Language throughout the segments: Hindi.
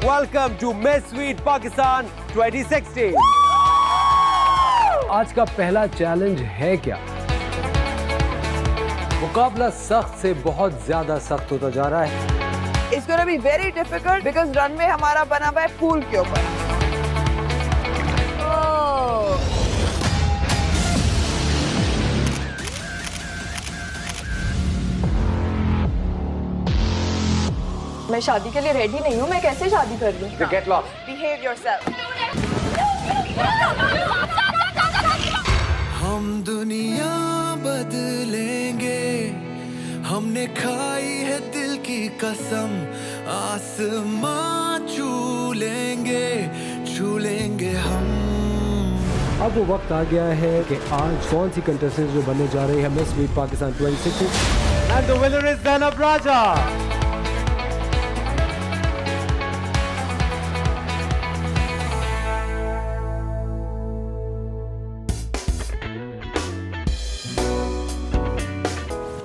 welcome to Miss Sweet Pakistan 2016. आज का पहला चैलेंज है क्या? मुकाबला सख्त से बहुत ज्यादा सख्त होता जा रहा है. It's going to be very difficult because runway हमारा बना हुआ है पूल के ऊपर. मैं शादी के लिए रेडी नहीं हूँ. मैं कैसे शादी कर लूँ? Get lost. Behave yourself. हम दुनिया बदलेंगे, हमने खाई है दिल की कसम, आसमां छू लेंगे हम. अब वो वक्त आ गया है कि आज कौन सी कंटेस्टेंट जो बनने जा रही है miss sweet Pakistan 2016. And the winner is Zainab Raja.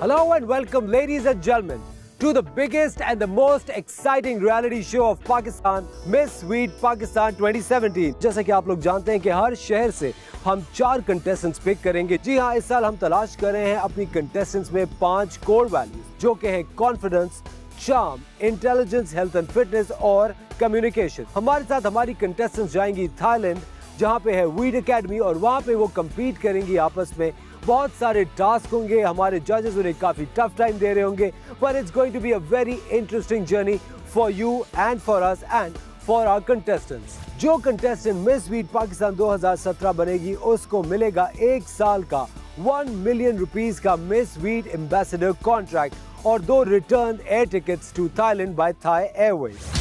Hello and welcome, ladies and gentlemen, to the biggest and the most exciting reality show of Pakistan, Miss Sweet Pakistan 2017. जैसा कि आप लोग जानते हैं कि हर शहर से हम 4 कंटेस्टेंट्स पिक करेंगे. जी हाँ, इस साल हम तलाश कर रहे हैं अपनी कंटेस्टेंट्स में 5 कोर वैल्यूज, जो कि है confidence, charm, intelligence, health and fitness और कम्युनिकेशन. हमारे साथ हमारी कंटेस्टेंट्स जाएंगी थाईलैंड, जहाँ पे है वीड एकेडमी, और वहाँ पे वो कम्पीट करेंगी आपस में. बहुत सारे टास्क होंगे, हमारे जजेस उन्हें काफी टफ टाइम दे रहे होंगे, but it's going to be a very interesting journey for you and for us and for our contestants. जो कंटेस्टेंट मिस स्वीट पाकिस्तान 2017 बनेगी उसको मिलेगा 1 साल का 1 मिलियन रुपीस का मिस स्वीट एम्बेसडर कॉन्ट्रैक्ट और 2 return air tickets to Thailand by Thai Airways.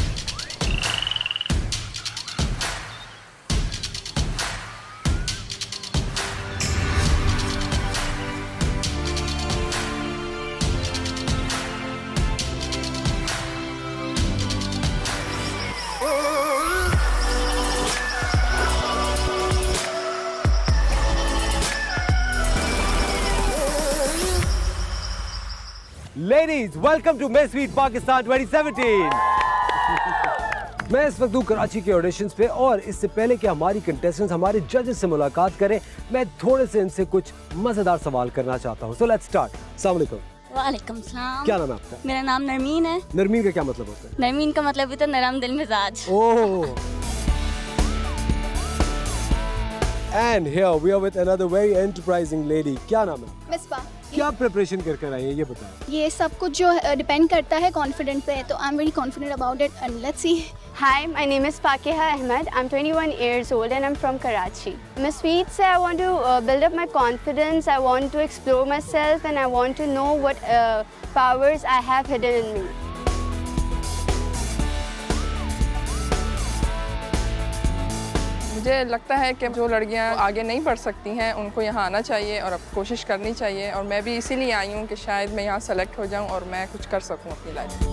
Ladies, welcome to Miss Sweet Pakistan 2017. मैं इस वक्त हूँ कराची के ऑडिशंस पे, और इससे पहले कि हमारी कंटेस्टेंट्स हमारे जजेस से मुलाकात करें, मैं थोड़े से इनसे कुछ मजेदार सवाल करना चाहता हूँ. So let's start. अस्सलाम वालेकुम. वालेकुम सलाम. क्या नाम है आपका? मेरा नाम नरमीन है. नरमीन का क्या मतलब होता है? नरमीन का मतलब भी तो नरम दिल मिजाज. Oh. And here we are with another very enterprising lady. क्या नाम है? मिसबा. क्या प्रिपरेशन कर कर आई है, ये बताओ. ये सब कुछ जो डिपेंड करता है कॉन्फिडेंट पे, तो I am very confident about it and let's see. Hi, my name is Fakiha Ahmed. I'm 21 years old and I'm from Karachi. Miss Sweet say I want to build up my confidence, I want to explore myself and I want to know what powers I have hidden in me. मुझे लगता है कि जो लड़कियां आगे नहीं बढ़ सकती हैं उनको यहाँ आना चाहिए और अब कोशिश करनी चाहिए, और मैं भी इसीलिए आई हूँ कि शायद मैं यहाँ सेलेक्ट हो जाऊँ और मैं कुछ कर सकूँ अपनी लाइफ में.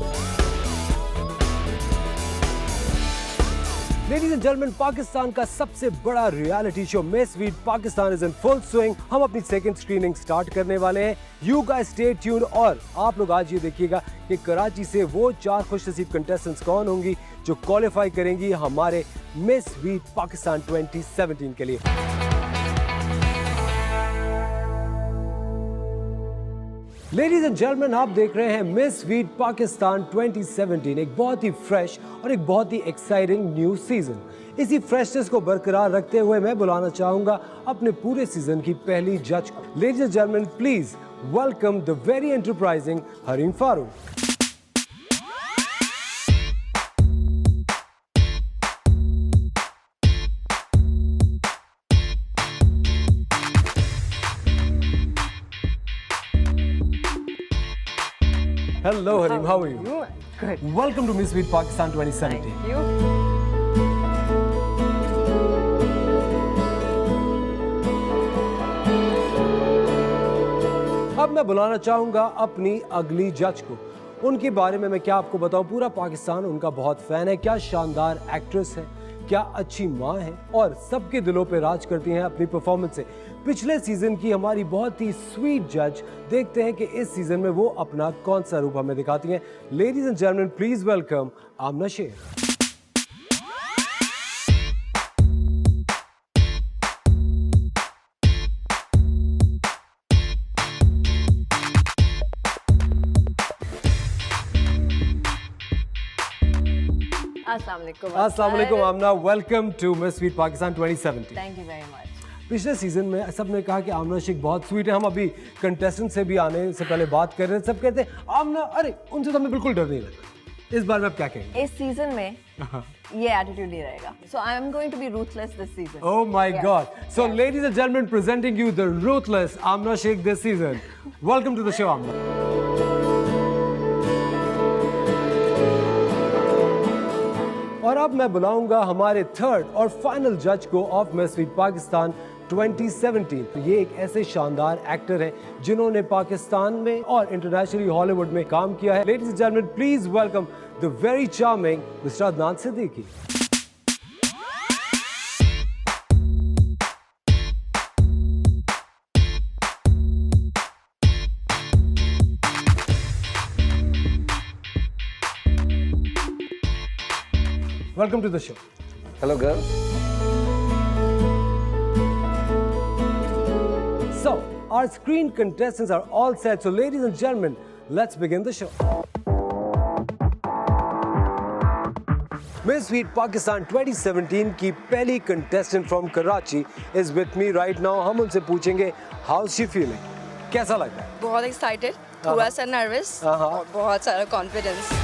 Ladies and gentlemen, पाकिस्तान का सबसे बड़ा reality show miss sweet Pakistan is in full swing. हम अपनी सेकंड स्क्रीनिंग स्टार्ट करने वाले हैं. यू गाइस स्टे ट्यून्ड, और आप लोग आज ये देखिएगा कि कराची से वो 4 खुशनसीब कंटेस्टेंट्स कौन होंगी जो क्वालिफाई करेंगी हमारे मिस स्वीट पाकिस्तान 2017 के लिए. लेडीज एंड जेंटलमैन, आप देख रहे हैं मिस स्वीट पाकिस्तान 2017, एक बहुत ही फ्रेश और एक बहुत ही एक्साइटिंग न्यू सीजन. इसी फ्रेशनेस को बरकरार रखते हुए मैं बुलाना चाहूंगा अपने पूरे सीजन की पहली जज को. Ladies and gentleman, please welcome the very enterprising Hareem Farooq. Hello Harim, how are you? Good. Welcome to Miss Sweet Pakistan 2017. Thank you. अब मैं बुलाना चाहूंगा अपनी अगली जज को. उनके बारे में मैं क्या आपको बताऊं, पूरा पाकिस्तान उनका बहुत फैन है. क्या शानदार एक्ट्रेस है, क्या अच्छी माँ है, और सबके दिलों पे राज करती हैं अपनी परफॉर्मेंस से. पिछले सीजन की हमारी बहुत ही स्वीट जज, देखते हैं कि इस सीजन में वो अपना कौन सा रूप हमें दिखाती हैं. Ladies and gentleman, please welcome Aamna Sher. अस्सलाम वालेकुम। अस्सलाम वालेकुम Aamna, welcome to Miss sweet Pakistan 2017। Thank you very much. पिछले सीजन में सब ने कहा कि आमना शेख बहुत स्वीट है। हम अभी कंटेस्टेंट से भी आने से पहले बात कर रहे थे, सब कहते हैं आमना, अरे उनसे तो हमें बिल्कुल डर नहीं लगता। इस बार में आप क्या कहेंगे? इस सीजन में ये एटीट्यूड ही रहेगा। So I am going to be ruthless this season. Oh my God! So, ladies and gentlemen, presenting you the ruthless Amna Sheikh this season. Welcome to the show, Amna. और अब मैं बुलाऊंगा हमारे थर्ड और फाइनल जज को ऑफ मिस स्वीट पाकिस्तान 2017। ये एक ऐसे शानदार एक्टर हैं जिन्होंने पाकिस्तान में और इंटरनेशनली हॉलीवुड में काम किया है। Ladies and gentleman, please welcome the very charming mister Adnan Siddiqui. Welcome to the show. Hello, girls. So, our screen contestants are all set. So, ladies and gentlemen, let's begin the show. Miss Sweet Pakistan 2017 की पहली contestant from Karachi is with me right now. हम उनसे पूछेंगे how's she feeling? कैसा लग रहा है? बहुत एक्साइटेड, थोड़ा सा नर्वस और बहुत सारा कॉन्फिडेंस।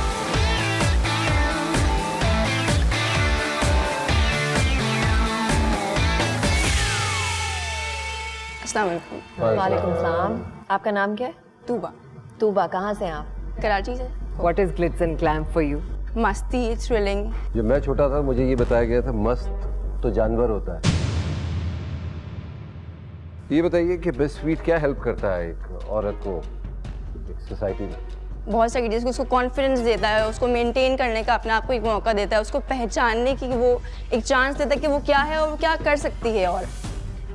वालेकुम सलाम। आपका नाम क्या है? तूबा, तूबा। कहाँ से हैं आप? कराची से। What is glitz and glam for you? मस्ती, थ्रिलिंग। जब मैं छोटा था मुझे ये बताया गया था मस्त तो जानवर होता है। ये बताइए कि मिस स्वीट क्या हेल्प करता है एक औरत को एक सोसाइटी में? बहुत सारी चीज़, उसको कॉन्फिडेंस देता है, उसको मेंटेन करने का अपने आप को एक मौका देता है, उसको पहचानने की वो एक चांस देता है कि वो क्या है और वो क्या कर सकती है। और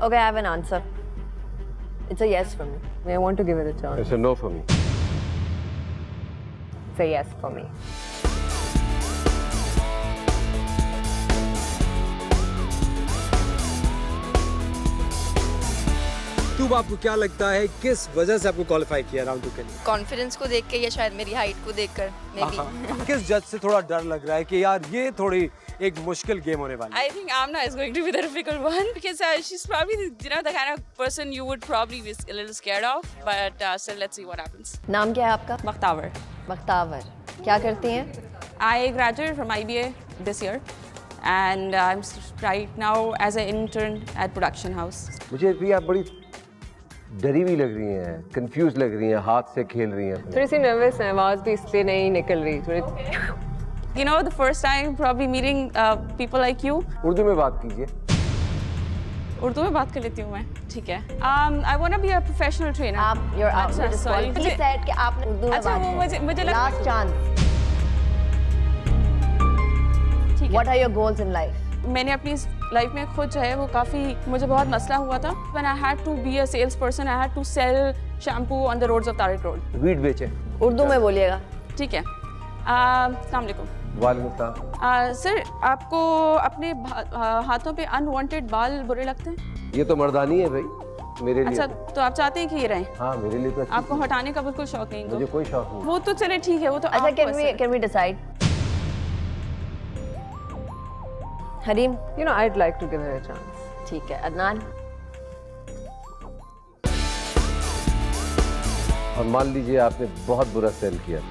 Okay, I have an answer. It's a yes for me. I want to give it a chance. It's a no for me. It's a yes for me. तुम आपको क्या लगता है किस वजह से आपको क्वालिफाई किया राउंड 2 के लिए? कॉन्फिडेंस को देख के या शायद मेरी हाइट को देखकर मे बी। किस जज से थोड़ा डर लग रहा है कि यार ये थोड़ी एक मुश्किल गेम होने वाली है? I think Amna is going to be the difficult one because she's probably the kind of person you would probably be a little scared of, but still let's see what happens. नाम क्या है आपका? Bakhtavar. बख्तावर। क्या करती हैं? I graduated from IBA this year and I'm right now as an intern at production house. मुझे भी आप बड़ी डरी हुई लग रही हैं, कंफ्यूज लग रही हैं, हाथ से खेल रही हैं। थोड़ी सी नर्वस है, आवाज़ भी इसलिए नहीं निकल रही। थोड़ी You know, the first time probably meeting people like you. Urdu में बात कीजिए। उर्दू में बात कर लेती हूँ मैं, ठीक है। I want to be a professional trainer. आप you're out. अच्छा, sorry. He said कि आपने उर्दू में अच्छा, बात वो की। मुझे लगा Last chance. ठीक है। What are your goals in life? मैंने अपनी लाइफ में खुद जो है वो काफ़ी मुझे बहुत मसला हुआ था। When I had to be a salesperson, I had to sell shampoo on the roads of Tariq Road. Wheat बेचे। उर्दू में बोलिएगा। ठीक है। अस्सलाम वालेकुम। वालेकुम सलाम। सर, आपको अपने हाथों पे अनवांटेड बाल बुरे लगते हैं? ये तो मर्दानी है भाई मेरे लिए। अच्छा, तो आप चाहते हैं कि ये रहें? हाँ, मेरे लिए तो आपको हटाने का बिल्कुल शौक नहीं? मुझे कोई शौक नहीं। वो तो चले ठीक है, वो तो अच्छा, can we decide? Hareem, you know I'd like to give her a chance. ठीक है, अदनान। और मान लीजिए आपने बहुत बुरा सेल किया।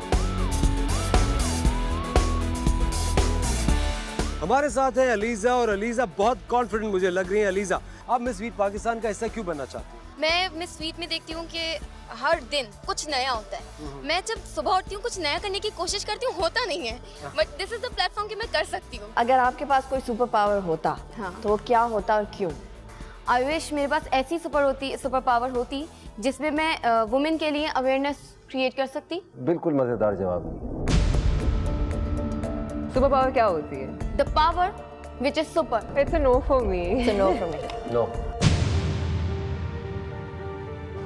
हमारे साथ है अलीजा और अलीजा बहुत कॉन्फिडेंट मुझे लग रही है। अलीजा, आप मिस स्वीट पाकिस्तान का हिस्सा क्यों बनना चाहती हैं? मैं मिस स्वीट में देखती हूँ कि हर दिन कुछ नया होता है। मैं जब सुबह उठती हूँ कुछ नया करने की कोशिश करती हूँ, होता नहीं है, but this is the platform कि मैं कर सकती हूँ। अगर आपके पास कोई सुपर पावर होता तो वो क्या होता और क्यों? आई विश मेरे पास ऐसी सुपर पावर होती जिसमें मैं वुमेन के लिए अवेयरनेस क्रिएट कर सकती। बिल्कुल मजेदार जवाब नहीं। सुपर पावर क्या होती है? The power which is super. It's a no for me. It's a no for me. No.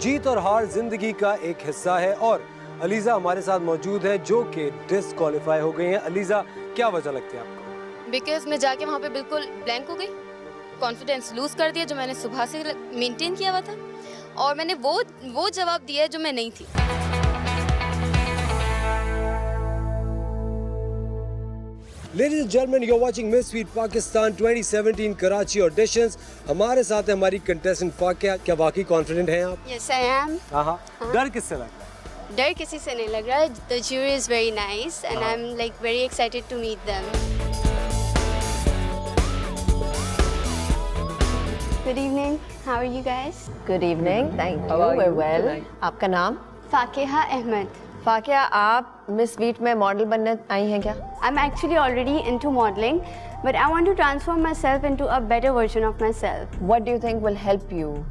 जीत और हार जिंदगी का एक हिस्सा है और अलीजा हमारे साथ मौजूद है जो कि डिस्क्वालीफाई हो गई हैं। अलीजा, क्या वजह लगती है आपको? बिकॉज मैं जाके वहाँ पे बिल्कुल ब्लैंक हो गई, कॉन्फिडेंस लूज कर दिया जो मैंने सुबह से मेंटेन किया हुआ था, और मैंने वो जवाब दिया जो मैं नहीं थी। Ladies and gentlemen, you're watching Miss Sweet Pakistan 2017 Karachi auditions. हमारे साथ है हमारी contestant फाकिया. क्या वाकई confident हैं आप? Yes, I am. हाँ. डर किससे लगता है? डर किसी से नहीं लग रहा. The jury is very nice and I'm like very excited to meet them. Good evening. How are you guys? Good evening. Thank you. We're well. आपका नाम? फाकिहा अहमद. फाकिया, आप मिस स्वीट में मॉडल बनने आई हैं क्या? I'm actually already into modeling, but I want to transform myself into a better version of myself. What do you think will help you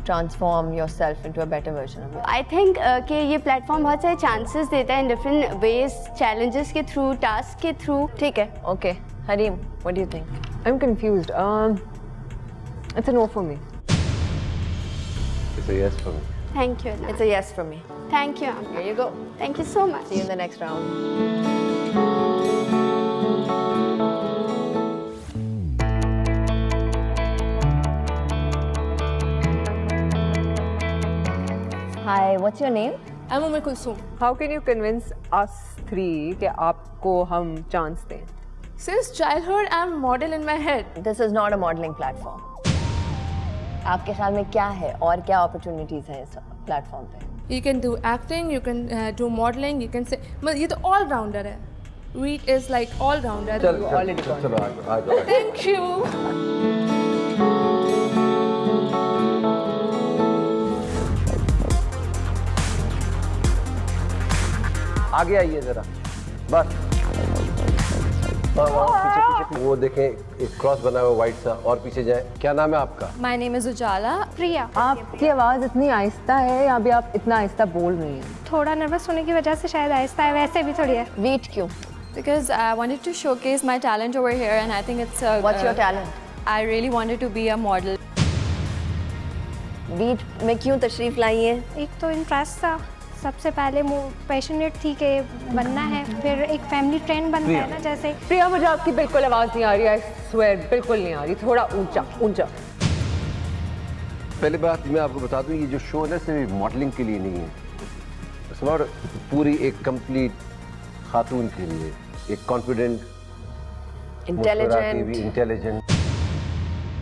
transform yourself into a better version of yourself? I think कि ये प्लेटफॉर्म बहुत सारे चांसेस देता है in different ways, challenges के थ्रू, टास्क के थ्रू. ठीक है. Okay. Hareem, what do you think? I'm confused. It's a no for me. It's a yes for me. Thank you. It's a yes for me. Thank you. Here you go. Thank you so much. See you in the next round. Hi, what's your name? I'm Umm Kulsum. How can you convince us three कि आपको हम चांस दें? Since childhood, I'm model in my head. This is not a modeling platform. आपके ख्याल में क्या है और क्या opportunities हैं इस प्लेटफॉर्म पे? You can do acting, you can do modeling, you can say, मतलब ये तो all rounder है. Reed is like all rounder. चलो आ जाओ. Thank you. आगे आइए जरा. बस. पीछे वो देखें, एक क्रॉस बना हुआ व्हाइट सा, और पीछे जाए. क्या नाम है आपका? My name is Ujala. प्रिया. आपकी आवाज़ इतनी आहिस्ता है या अभी आप इतना आहिस्ता बोल रही हैं? थोड़ा नर्वस होने की वजह से शायद आहिस्ता है, वैसे भी थोड़ी है. Veet क्यों? Because I wanted to showcase my talent over here and I think it's What's your talent? I really wanted to be a model. Veet में क्यों तशरीफ लाई है? एक तो इंटरेस्ट था. सबसे पहले पैशनेट थी कि बनना है, फिर एक फैमिली ट्रेंड बनता है ना जैसे. प्रिया, मुझे आपकी बिल्कुल आवाज़ नहीं आ रही. I swear बिल्कुल नहीं आ रही. थोड़ा ऊंचा. पहले बात मैं आपको बता दूं, ये जो शो है ना सिर्फ मॉडलिंग के लिए नहीं है. इट्स नॉट पूरी एक कंप्लीट खातून के लिए, एक कॉन्फिडेंट, इंटेलिजेंट.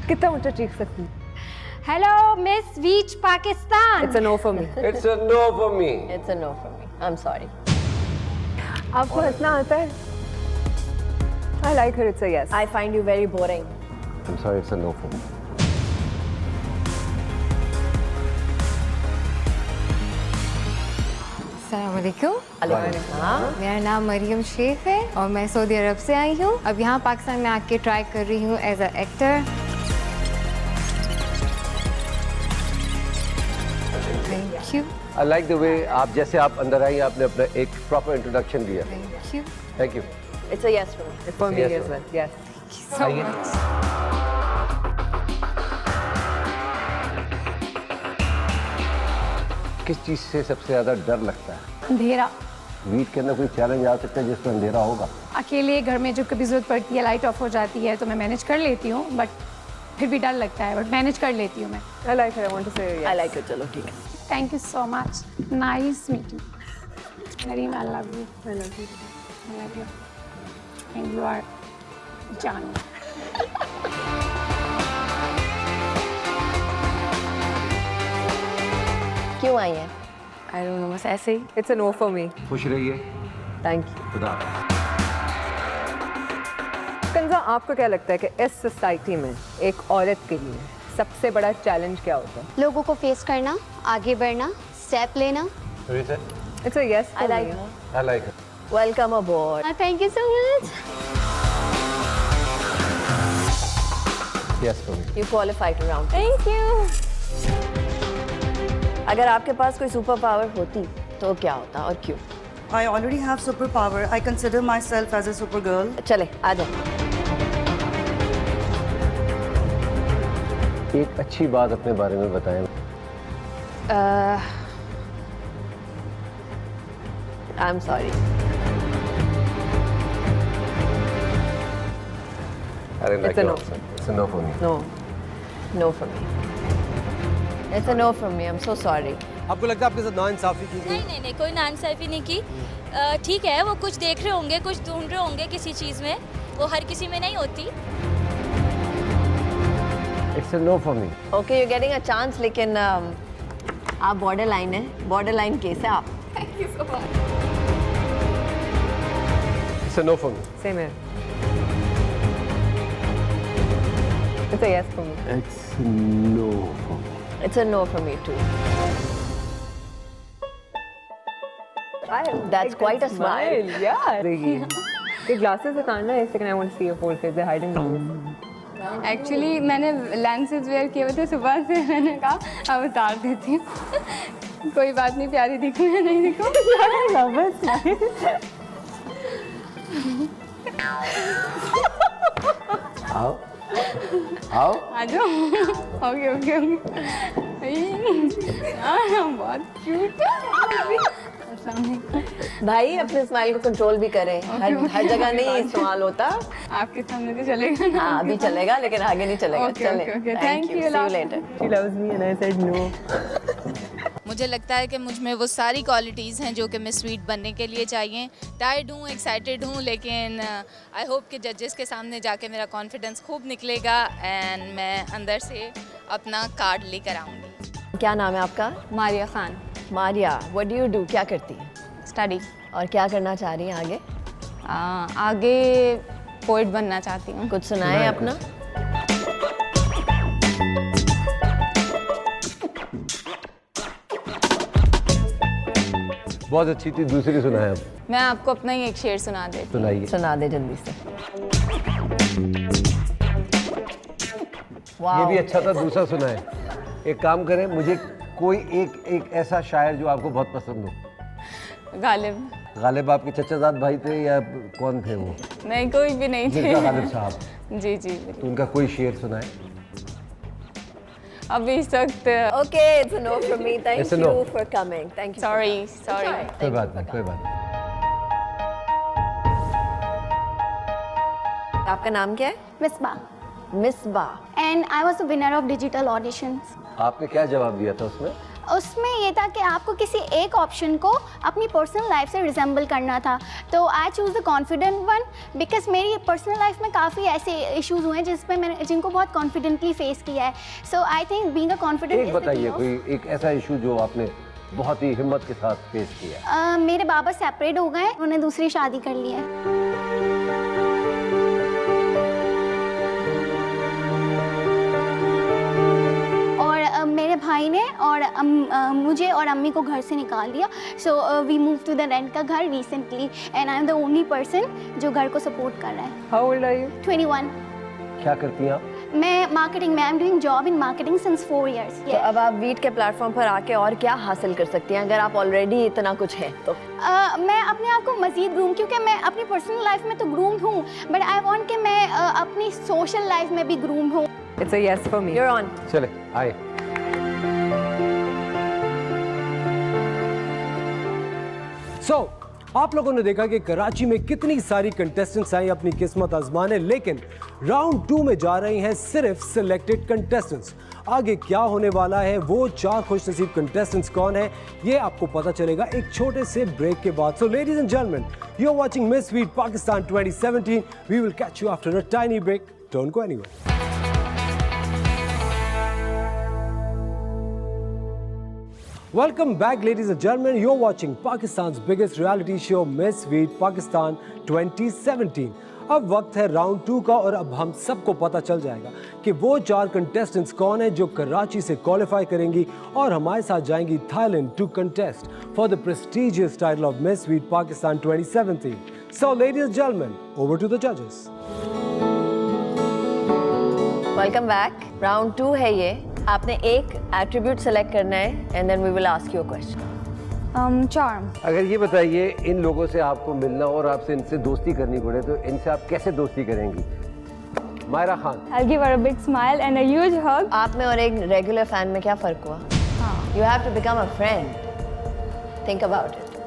कितना ऊंचा चीख सकती? Hello miss sweet Pakistan. It's a no for me. It's a no for me. It's a no for me. I'm sorry. आपको हंसना आता है? I like her. It's a yes. I find you very boring. I'm sorry, it's a no for me. हाँ? मेरा नाम मरियम शेख है और मैं सऊदी अरब से आई हूँ. अब यहाँ पाकिस्तान में आके ट्राई कर रही हूँ as a actor. Thank you. I like the way आप जैसे आप अंदर आई, आपने अपना एक प्रॉपर इंट्रोडक्शन दिया. Thank you. Thank you. It's a yes for me. It's for me Yes, as well. Yes. So much. किस चीज़ से सबसे ज़्यादा डर लगता है? अंधेरा. वीट के अंदर कोई चैलेंज आ सकता है जिसमें अंधेरा होगा? अकेले घर में जब कभी जरूरत पड़ती है, लाइट ऑफ हो जाती है तो मैं मैनेज कर लेती हूँ, बट फिर भी डर लगता है, बट मैनेज कर लेती हूँ मैं. I like her. I want to say yes. I like it. चलो ठीक है. Thank you so much. Nice meeting. Kareem, I love you. I love you. I love you. And you are Johnny. क्यों आई है? आई डोंट नो, बस ऐसे ही. It's a no for me. खुश रहिए. Thank you. खुदा. कंजा, आपको क्या लगता है कि इस सोसाइटी में एक औरत के लिए सबसे बड़ा चैलेंज क्या होता है? लोगों को फेस करना, आगे बढ़ना, स्टेप लेना. It's a yes for I like me. her. I like it. Welcome aboard. Thank you so much. Yes for me. You qualify to round. Thank you. अगर आपके पास कोई सुपर पावर होती तो क्या होता और क्यों? I already have superpower. I consider myself as a super girl. चले आ जाओ. एक अच्छी बात अपने बारे में बताएं. I'm sorry. I didn't like It's a your no. answer. It's a no for me. No. No for me. It's a no from me. I'm so sorry. आपको लगता है आपके साथ नाइंसाफी की गई? नहीं नहीं, कोई नाइंसाफी नहीं की. ठीक है, वो कुछ देख रहे होंगे, कुछ ढूंढ रहे होंगे किसी चीज़ में, वो हर किसी में नहीं होती। It's a no for me. Okay, you getting a chance, लेकिन आप बॉर्डर लाइन है, बॉर्डर लाइन केस है आप। Thank you so much. It's a no for me. Same है। It's a yes for me. It's no for me. It's a no for me too. That's quite a smile. Yeah. The glasses उतारना है, second I want to see your whole face. They're hiding the face. Actually मैंने लेंसेज वेयर किए हुए थे सुबह से, मैंने कहा अब उतार देती हूँ। कोई बात नहीं, प्यारी दिखूँ या नहीं दिखूँ। आओ आओ आ जाओ। Okay okay okay. बहुत क्यूट। भाई अपने स्माइल को कंट्रोल भी करें, हर जगह नहीं इस्तेमाल होता। आपके सामने तो चलेगा ना? हाँ अभी चलेगा, लेकिन आगे नहीं चलेगा। चलें। Thank you. See you later. She loves me and I said no. मुझे लगता है कि मुझ में वो सारी क्वालिटीज़ हैं जो कि मिस स्वीट बनने के लिए चाहिए। टायर्ड हूँ, एक्साइटेड हूँ, लेकिन आई होप कि जजेस के सामने जाके मेरा कॉन्फिडेंस खूब निकलेगा एंड मैं अंदर से अपना कार्ड लेकर आऊँगी। क्या नाम है आपका? Maria Khan. Maria, what do you do? क्या करती है? स्टडी। और क्या करना चाह रही हैं आगे? आगे पोइट बनना चाहती हूँ। कुछ सुनाएं अपना। बहुत अच्छी थी, दूसरी सुनाए अब। मैं आपको अपना ही एक शेर सुना देती हूँ। सुनाइए। सुना दे जल्दी से। ये भी अच्छा था, दूसरा सुनाए। एक काम करें, मुझे कोई एक ऐसा शायर जो आपको बहुत पसंद हो। गालिब। गालिब आपके चचाजाद भाई थे या कौन थे वो? नहीं, कोई भी नहीं थे। मिर्ज़ा गालिब साहब। जी जी। तो उनका कोई शेर सुनाए। अभी इस वक्त Okay, it's a no from me. Thank It's a no. you for coming. Thank you. Sorry. कोई बात नहीं, कोई बात नहीं। आपका नाम क्या है? Misbah. Misbah. And I was a winner of digital auditions. आपने क्या जवाब दिया था उसमें? उसमें ये था कि आपको किसी एक ऑप्शन को अपनी पर्सनल लाइफ से रिजेंबल करना था, तो I choose the confident one because मेरी पर्सनल लाइफ में काफ़ी ऐसे इश्यूज हुए हैं जिनको बहुत कॉन्फिडेंटली फेस किया है। So I think being a confident. एक बताइए कोई एक ऐसा इशू जो आपने बहुत ही हिम्मत के साथ फेस किया। मेरे बाबा सेपरेट हो गए, उन्होंने दूसरी शादी कर ली है। मेरे भाई ने और मुझे और अम्मी को घर से निकाल दिया। So we move to the rent का घर recently and I am the only person जो घर को सपोर्ट कर रहा है। How old are you? 21। क्या करती हैं आप? मैं मार्केटिंग में, I am doing job in marketing since 4 years। तो अब आप वीट के प्लेटफॉर्म पर आके और क्या हासिल कर सकती हैं अगर आप ऑलरेडी इतना कुछ है तो? मैं अपने आप को मजीद ग्रूम, क्योंकि मैं अपनी पर्सनल लाइफ में तो ग्रूम्ड हूँ, बट आई वांट कि मैं अपनी सोशल लाइफ में भी ग्रूम्ड हूँ। It's a yes for me. You're on. चले आए। आप लोगों ने देखा कि कराची में कितनी सारी कंटेस्टेंट्स आई अपनी किस्मत आजमाने, लेकिन राउंड 2 में जा रही हैं सिर्फ सिलेक्टेड कंटेस्टेंट्स। आगे क्या होने वाला है, वो 4 खुशनसीब कंटेस्टेंट्स कौन है, ये आपको पता चलेगा एक छोटे से ब्रेक के बाद। So ladies and gentleman, you are watching miss sweet Pakistan 2017। We will catch you after a tiny break. Don't go anywhere. Welcome back, ladies and gentlemen. You're watching Pakistan's biggest reality show, Miss Sweet Pakistan 2017. अब वक्त है राउंड 2 का और अब हम सबको पता चल जाएगा कि वो 4 कंटेस्टेंट्स कौन है जो कराची से क्वालिफाई करेंगी और हमारे साथ जाएंगी Thailand to contest for the prestigious title of miss sweet Pakistan 2017. So, ladies and gentlemen, over to the judges. Welcome back. Round 2 है ये। आपने एक एट्रीब्यूट सेलेक्ट करना है and then we will ask you a question. Charm. अगर ये बताइए, इन लोगों से आपको मिलना और आपसे इनसे दोस्ती करनी पड़े तो इनसे आप कैसे दोस्ती करेंगी? Myra Khan. I'll give her a big smile and a huge hug. आप में और एक रेगुलर फैन में क्या फर्क हुआ? You have to become a friend. Think about it.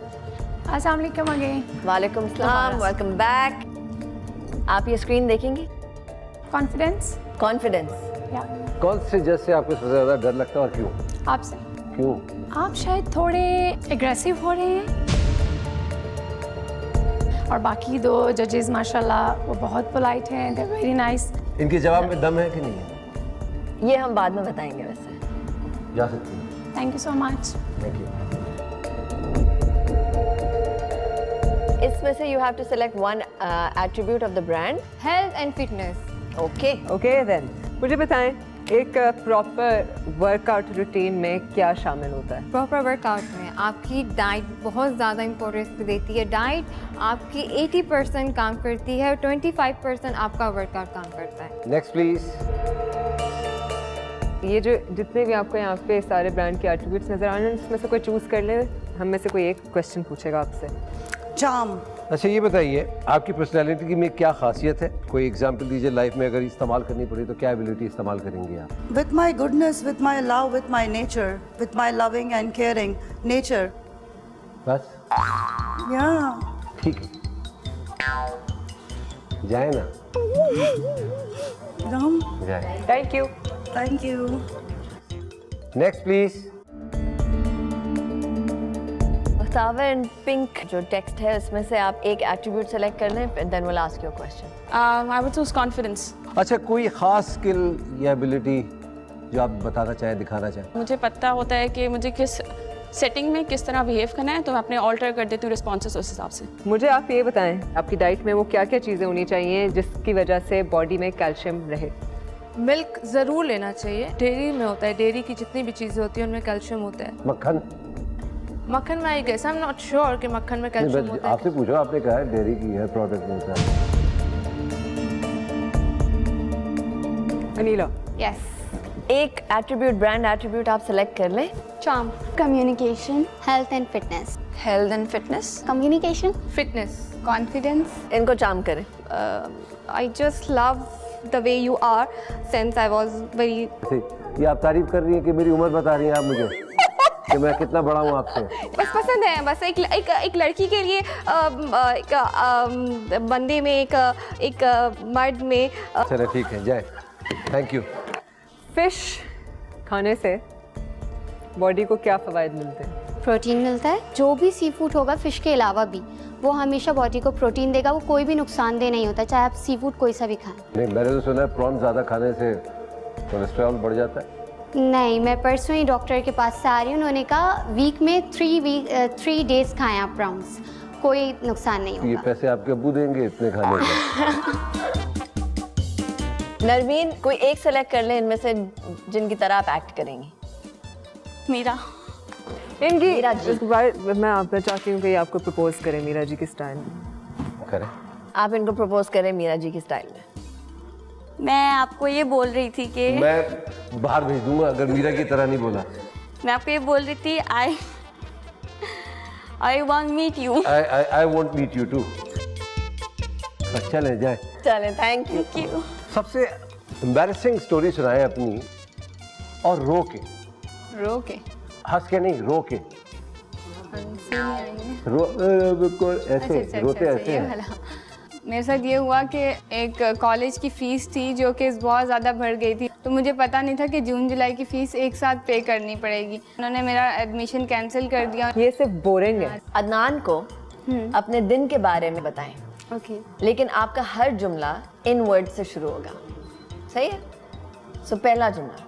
अस्सलाम वालेकुम अगेन। वालेकुम सलाम, वेलकम बैक। आप ये स्क्रीन देखेंगी? कॉन्फिडेंस। कॉन्फिडेंस। कौन से जज से आपको सबसे ज्यादा डर लगता है और क्यों? आपसे। क्यों? आप शायद थोड़े एग्रेसिव हो रहे हैं। और बाकी दो जजेस माशाल्लाह वो बहुत पोलाइट हैं, दे वेरी नाइस। इनके जवाब में दम है कि नहीं है? ये हम बाद में बताएंगे वैसे। जा सकती हैं। Thank you so much. Thank you. इसमें से you have to select one attribute of the brand. Health and fitness. Okay okay then मुझे बताएं एक प्रॉपर वर्कआउट रूटीन में क्या शामिल होता है? प्रॉपर वर्कआउट में आपकी डाइट बहुत ज़्यादा इंपॉर्टेंस देती है। डाइट आपकी 80% काम करती है और 25% आपका वर्कआउट काम करता है। Next please. ये जो जितने भी आपको यहाँ पे सारे ब्रांड के एट्रीब्यूट्स नजर आ रहे हैं इसमें से कोई चूज कर लें। हम में से कोई एक क्वेश्चन पूछेगा आपसे। Charm. अच्छा ये बताइए आपकी पर्सनालिटी में क्या खासियत है? कोई एग्जांपल दीजिए, लाइफ में अगर इस्तेमाल करनी पड़ी तो क्या एबिलिटी इस्तेमाल करेंगे आप? With my goodness, with my love, with my nature, with my loving and caring nature. बस Yeah. ठीक है, जाए ना। Ram. जाए। Thank you. Thank you. Next please. Flower and pink जो टेक्स्ट है उसमें से आप एक एट्रीब्यूट सेलेक्ट कर लें, then will ask your question. I would choose confidence. अच्छा कोई खास स्किल या एबिलिटी जो आप बताना चाहें, दिखाना चाहें? मुझे पता होता है कि मुझे किस सेटिंग में किस तरह बिहेव करना है, तो मैं अपने ऑल्टर कर देती हूँ रिस्पॉन्सेस उस हिसाब से। मुझे आप ये बताएं आपकी डाइट में वो क्या क्या चीज़ें होनी चाहिए जिसकी वजह से बॉडी में कैल्शियम रहे? मिल्क ज़रूर लेना चाहिए, डेयरी में होता है, डेयरी की जितनी भी चीज़ें होती हैं उनमें कैल्शियम होता है। मक्खन? मक्खन में I guess, I am not sure कि मक्खन में कैल्शियम होता है। आपसे पूछो, आपने कहा है डेयरी की है प्रोडक्ट में होता है। अनीला। यस। एक एट्रीब्यूट ब्रांड एट्रीब्यूट आप सेलेक्ट कर लें। Charm. Communication. Health and fitness. Health and fitness. Communication. Fitness. Confidence. इनको चार्म करें। I just love the way you are since I was very. ये आप तारीफ कर रही हैं कि मेरी उम्र बता रही हैं आप मुझे कि मैं कितना बड़ा हूँ आपसे? बस पसंद है, बस एक लड़की के लिए एक बंदे में एक मर्द में। चलो ठीक है, जाए। Thank you. फिश खाने से बॉडी को क्या फ़वाइद मिलते हैं? प्रोटीन मिलता है। जो भी सी फूड होगा फिश के अलावा भी वो हमेशा बॉडी को प्रोटीन देगा, वो कोई भी नुकसानदेह नहीं होता, चाहे आप सी फूड कोई सा भी खाएं। नहीं, मैंने तो सुना है प्रॉन ज़्यादा खाने से कोलेस्ट्रॉल बढ़ जाता है। नहीं, मैं परसों ही डॉक्टर के पास से आ रही हूँ, उन्होंने कहा वीक में 3 डेज खाएं आप प्रॉन्स, कोई नुकसान नहीं होगा। ये पैसे आपके अब्बू देंगे इतने खाने के? नरमीन कोई एक सेलेक्ट कर ले इनमें से जिनकी तरह आप एक्ट करेंगी। मीरा। इनकी मीरा जी। इस बार मैं आपसे चाहती हूँ कि ये आपको प्रपोज करें मीरा जी की स्टाइल में। करें। आप इनको प्रपोज करें मीरा जी की स्टाइल में। मैं आपको ये बोल रही थी कि मैं बाहर भेज दूंगा अगर मीरा की तरह नहीं बोला। मैं आपको ये बोल रही थी I want meet you. I want meet you too. अच्छा ले जाए। चले, थैंक यू। सबसे एम्बैरेसिंग स्टोरी सुनाए अपनी, और रो के। रो के? हंस के नहीं, रो के। ऐसे रोते ऐसे हैं। मेरे साथ ये हुआ कि एक कॉलेज की फ़ीस थी जो कि बहुत ज़्यादा बढ़ गई थी, तो मुझे पता नहीं था कि जून जुलाई की फ़ीस एक साथ पे करनी पड़ेगी। उन्होंने मेरा एडमिशन कैंसिल कर दिया। ये सिर्फ बोरिंग है। अदनान को अपने दिन के बारे में बताएं। ओके। लेकिन आपका हर जुमला इन वर्ड से शुरू होगा, सही है? सो पहला जुमला,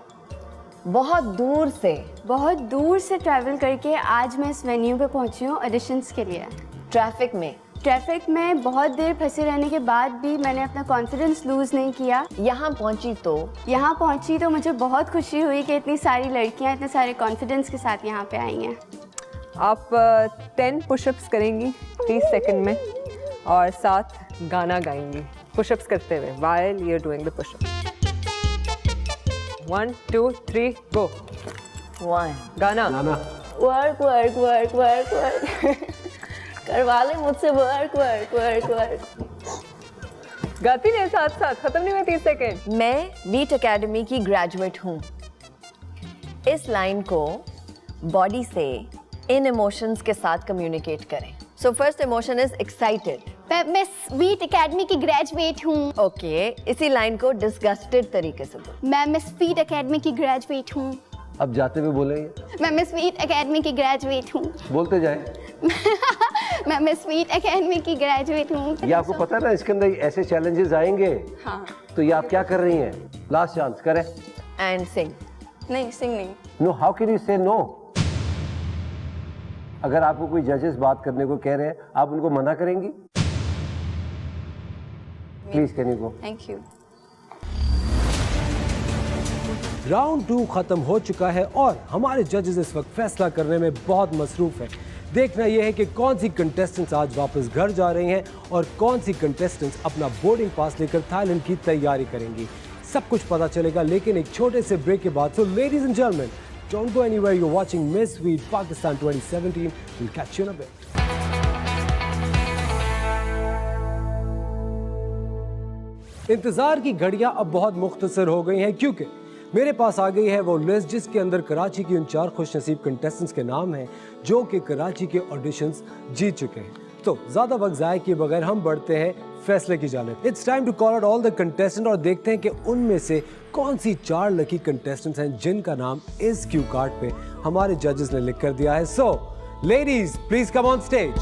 बहुत दूर से ट्रैवल करके आज मैं इस वेन्यू पे पहुंची हूँ ऑडिशंस के लिए। ट्रैफिक में बहुत देर फंसे रहने के बाद भी मैंने अपना कॉन्फिडेंस लूज़ नहीं किया। यहाँ पहुँची तो मुझे बहुत खुशी हुई कि इतनी सारी लड़कियाँ इतने सारे कॉन्फिडेंस के साथ यहाँ पे आई हैं। आप 10 पुशअप्स करेंगी 30 सेकंड में और साथ गाना गाएंगी पुशअप्स करते हुए while you're doing the push-up। 1 2 3 go। 1 गाना। वर्क करवा ले मुझसे वर्क। गाती नहीं, साथ साथ खत्म नहीं हुए 30 सेकंड। मैं वीट एकेडमी की ग्रेजुएट हूँ। इस लाइन को बॉडी से इन इमोशंस के साथ कम्युनिकेट करें। So first emotion is excited. मैं स्वीट एकेडमी की ग्रेजुएट हूँ। ओके, इसी लाइन को डिस्गस्टेड तरीके से बोलो। मैं स्वीट एकेडमी की ग्रेजुएट हूँ। अब जाते हुए बोलेंगे। मैं स्वीट एकेडमी की ग्रेजुएट हूँ। बोलते जाए। मैं मिस स्वीट एकेडमी की ग्रेजुएट हूँ। ये आपको पता है ना इसके अंदर ऐसे चैलेंजेस आएंगे। हाँ। तो ये आप क्या कर रही हैं? लास्ट चांस करें। एंड सिंग। नहीं, सिंग नहीं। नो, हाउ कैन यू से नो? अगर आपको कोई जजेस बात करने को कह रहे हैं, आप उनको मना करेंगी? Please can you go? Thank you. Round 2 खत्म हो चुका है और हमारे जजेस इस वक्त फैसला करने में बहुत मसरूफ है। देखना यह है कि कौन सी कंटेस्टेंट्स आज वापस घर जा रही हैं और कौन सी कंटेस्टेंट्स अपना बोर्डिंग पास लेकर थाईलैंड की तैयारी करेंगी। सब कुछ पता चलेगा लेकिन एक छोटे से ब्रेक के बाद। So ladies and gentleman, don't go anywhere, you are watching miss sweet Pakistan 2017। Will catch you in a bit. इंतजार की घड़ियां अब बहुत मुख्तसर हो गई हैं क्योंकि मेरे पास आ गई है वो लिस्ट जिसके अंदर कराची की उन 4 खुशनसीब कंटेस्टेंट्स के नाम हैं जो कि कराची के ऑडिशंस जीत चुके हैं। तो ज्यादा वक्त जाए किए बगैर हम बढ़ते हैं फैसले की जानिब। It's time to call out all the contestant और देखते हैं कि उनमें से कौन सी 4 लकी कंटेस्टेंट्स हैं जिनका नाम इस क्यू कार्ड पे हमारे जजेस ने लिख कर दिया है। So ladies please come on stage.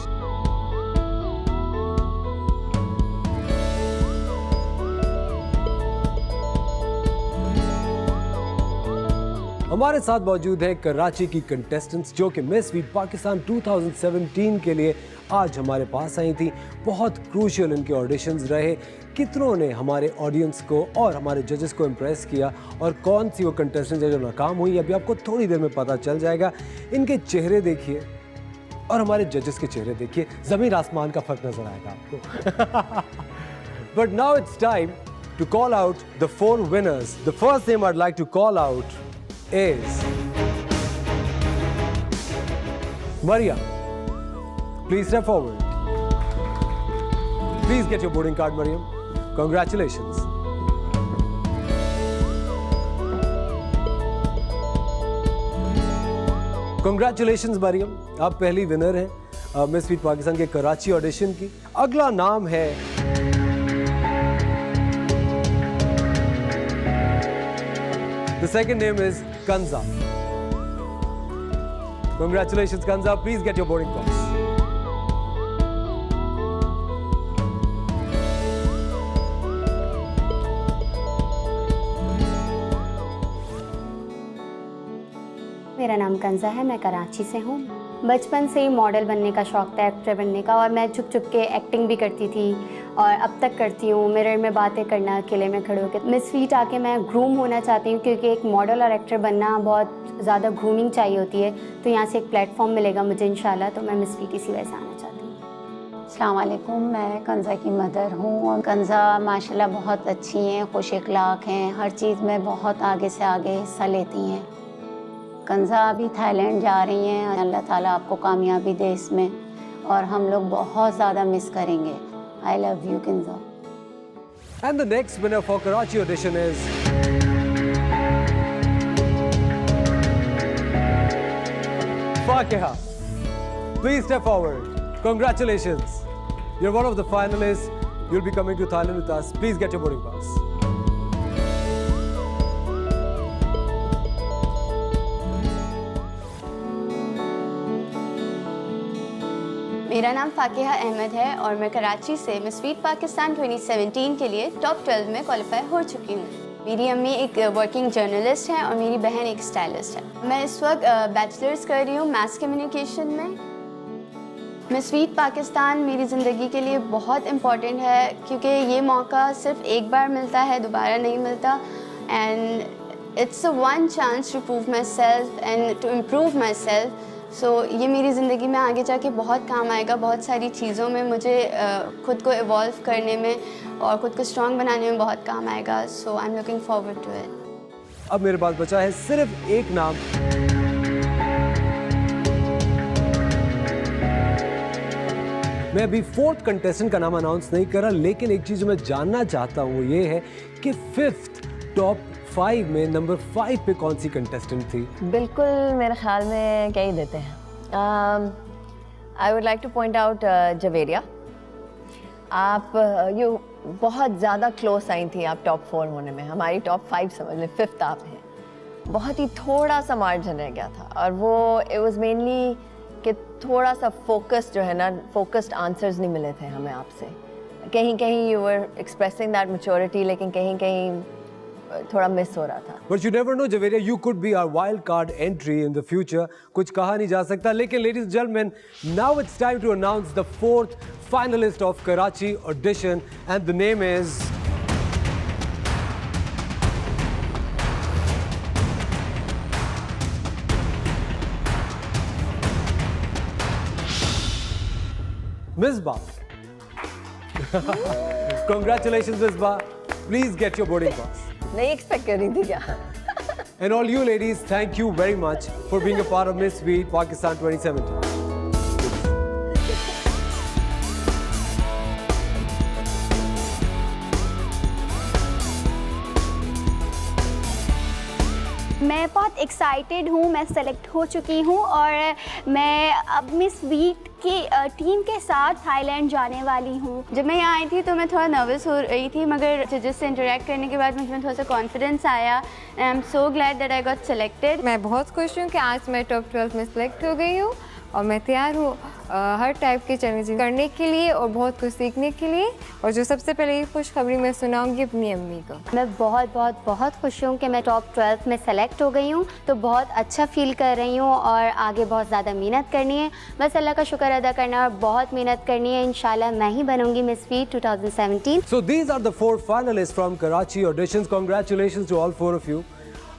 हमारे साथ मौजूद है कराची की कंटेस्टेंट्स जो कि मिस स्वीट पाकिस्तान 2017 के लिए आज हमारे पास आई थी। बहुत क्रूशियल इनके ऑडिशंस रहे। कितनों ने हमारे ऑडियंस को और हमारे जजेस को इम्प्रेस किया और कौन सी वो कंटेस्टेंट जो नाकाम हुई अभी आपको थोड़ी देर में पता चल जाएगा। इनके चेहरे देखिए और हमारे जजेस के चेहरे देखिए, ज़मीन आसमान का फर्क नजर आएगा आपको। But now it's time to call out the 4 winners. The first name I'd like to call out is Maria. Please step forward. Please get your boarding card, Mariam. Congratulations. Congratulations, Mariam. आप पहली विनर हैं मिस स्वीट पाकिस्तान के कराची ऑडिशन की। अगला नाम है The second name is Kanza. Congratulations, Kanza. Please get your boarding pass. मेरा नाम कंजा है, मैं कराची से हूँ। बचपन से ही मॉडल बनने का शौक़ था, एक्टर बनने का, और मैं छुप छुप के एक्टिंग भी करती थी और अब तक करती हूँ। मिरर में बातें करना, अकेले में खड़े होकर। मिस स्वीट आके मैं ग्रूम होना चाहती हूँ क्योंकि एक मॉडल और एक्टर बनना बहुत ज़्यादा ग्रूमिंग चाहिए होती है, तो यहाँ से एक प्लेटफॉर्म मिलेगा मुझे इंशाल्लाह, तो मैं मिस स्वीट इसी वजह से आना चाहती हूँ। अस्सलाम वालेकुम, मैं कंजा की मदर हूँ और कंजा माशाल्लाह बहुत अच्छी हैं, खुश अखलाक हैं, हर चीज़ में बहुत आगे से आगे हिस्सा लेती हैं। कंजा अभी थाईलैंड जा रही हैं, अल्लाह ताला आपको कामयाबी दे इसमें, और हम लोग बहुत ज़्यादा मिस करेंगे। I love you कंजा। And the next winner for Karachi audition is Fakeha. Please step forward. Congratulations. You're one of the finalists. You'll be coming to Thailand with us. Please get your boarding pass. मेरा नाम फाकिहा अहमद है और मैं कराची से मिस स्वीट पाकिस्तान 2017 के लिए टॉप 12 में क्वालिफाई हो चुकी हूँ। मेरी अम्मी एक वर्किंग जर्नलिस्ट है और मेरी बहन एक स्टाइलिस्ट है। मैं इस वक्त बैचलर्स कर रही हूँ मैथ्स कम्युनिकेशन में। मिस स्वीट पाकिस्तान मेरी ज़िंदगी के लिए बहुत इम्पॉर्टेंट है क्योंकि ये मौका सिर्फ एक बार मिलता है, दोबारा नहीं मिलता, and it's a one chance to prove myself and to improve myself. सो ये मेरी ज़िंदगी में आगे जाके बहुत काम आएगा। बहुत सारी चीज़ों में मुझे खुद को इवॉल्व करने में और खुद को स्ट्रॉन्ग बनाने में बहुत काम आएगा। So I am looking forward to it. अब मेरे पास बचा है सिर्फ एक नाम। मैं अभी 4th कंटेस्टेंट का नाम अनाउंस नहीं कर रहा, लेकिन एक चीज़ जो मैं जानना चाहता हूँ वो ये है कि 5th टॉप 5 में नंबर 5 पे कौन सी कंटेस्टेंट थी? बिल्कुल मेरे ख्याल में क्या ही देते हैं। I would like two point out Javeria. आप यू बहुत ज़्यादा क्लोज आई थी आप टॉप 4 होने में। हमारी टॉप 5 समझ लें, 5th आप हैं। बहुत ही थोड़ा सा मार्जिन रह गया था और वो इट वॉज मेनली कि थोड़ा सा फोकस जो है ना, फोकस्ड आंसर्स नहीं मिले थे हमें आपसे। कहीं कहीं you were expressing that maturity, लेकिन कहीं कहीं थोड़ा मिस हो रहा था। But you never know, Javeria, you could be our wild card entry in the future. कुछ कहा नहीं जा सकता, लेकिन ladies and gentlemen, now it's time to announce the 4th finalist of Karachi audition, and the name is Misbah. Congratulations, Misbah. Please get your boarding pass. नहीं एक्सपेक्ट कर रही थी क्या? And all you ladies, thank you very much for being a part of Miss Sweet Pakistan 2017. मैं बहुत एक्साइटेड हूँ, मैं सेलेक्ट हो चुकी हूँ और मैं अब मिस वीट की टीम के साथ थाईलैंड जाने वाली हूँ। जब मैं यहाँ आई थी तो मैं थोड़ा नर्वस हो रही थी, मगर जजेस से इंटरेक्ट करने के बाद मुझे थोड़ा सा कॉन्फिडेंस आया and I am so glad that I got selected. मैं बहुत खुश हूँ कि आज मैं टॉप 12 में सेलेक्ट हो गई हूँ और मैं तैयार हूँ हर टाइप के चैलेंजिंग करने के लिए और बहुत कुछ सीखने के लिए। और जो सबसे पहले ये खुशखबरी मैं सुनाऊंगी अपनी अम्मी को। मैं बहुत खुश हूँ कि मैं टॉप 12 में सेलेक्ट हो गई हूँ, तो बहुत अच्छा फील कर रही हूँ और आगे बहुत ज़्यादा मेहनत करनी है। बस अल्लाह का शुक्र अदा करना और बहुत मेहनत करनी है। इंशाल्लाह मैं ही बनूंगी miss sweet 2017। So these are the 4 finalists from Karachi auditions. Congratulations to all 4 of you.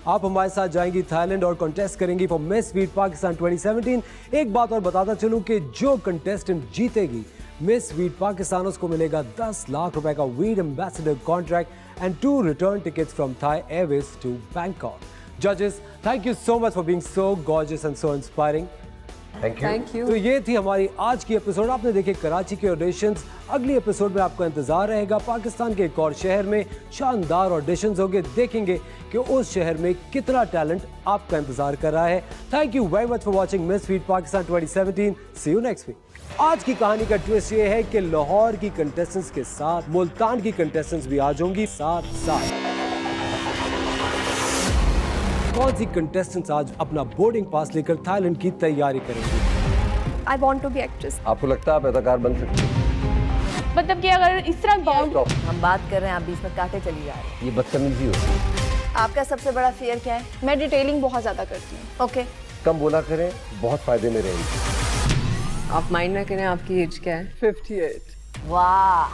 आप हमारे साथ जाएंगी थाईलैंड और कंटेस्ट करेंगी फॉर मिस स्वीट पाकिस्तान 2017। एक बात और बताता चलूं कि जो कंटेस्टेंट जीतेगी मिस स्वीट पाकिस्तान, उसको मिलेगा 10 लाख रुपए का Veet ambassador contract and 2 return tickets from Thai Airways to Bangkok. जजेस, thank you so much for being so gorgeous and so inspiring. Thank you. तो ये थी हमारी आज की एपिसोड। आपने देखे कराची के ऑडिशंस। अगली एपिसोड में आपका इंतजार रहेगा पाकिस्तान के एक और शहर में शानदार ऑडिशंस होंगे। देखेंगे कि उस शहर में कितना टैलेंट आपका इंतजार कर रहा है। Thank you very much for watching miss sweet Pakistan 2017। See you next week. आज की कहानी का ट्विस्ट ये है कि लाहौर की कंटेस्टेंट्स के साथ मुल्तान की कंटेस्टेंट्स भी आ जाऊंगी साथ साथ। कौन सी कंटेस्टेंट्स आज अपना बोर्डिंग पास लेकर थाईलैंड की तैयारी करेंगी? I want to be actress. आपको लगता है आप अदाकार बन सकते हैं? मतलब कि अगर इस तरह बाउंड हम बात कर रहे हैं, आप बीच में काटे चली जा रही हैं। ये बदतमीजी होती है। आपका सबसे बड़ा फियर क्या है? मैं डिटेलिंग बहुत ज़्यादा करती हूँ। ओके, कम बोला करें, बहुत फायदे में रहेंगे। आप माइंड ना करें, आपकी एज क्या है? 58। वाह।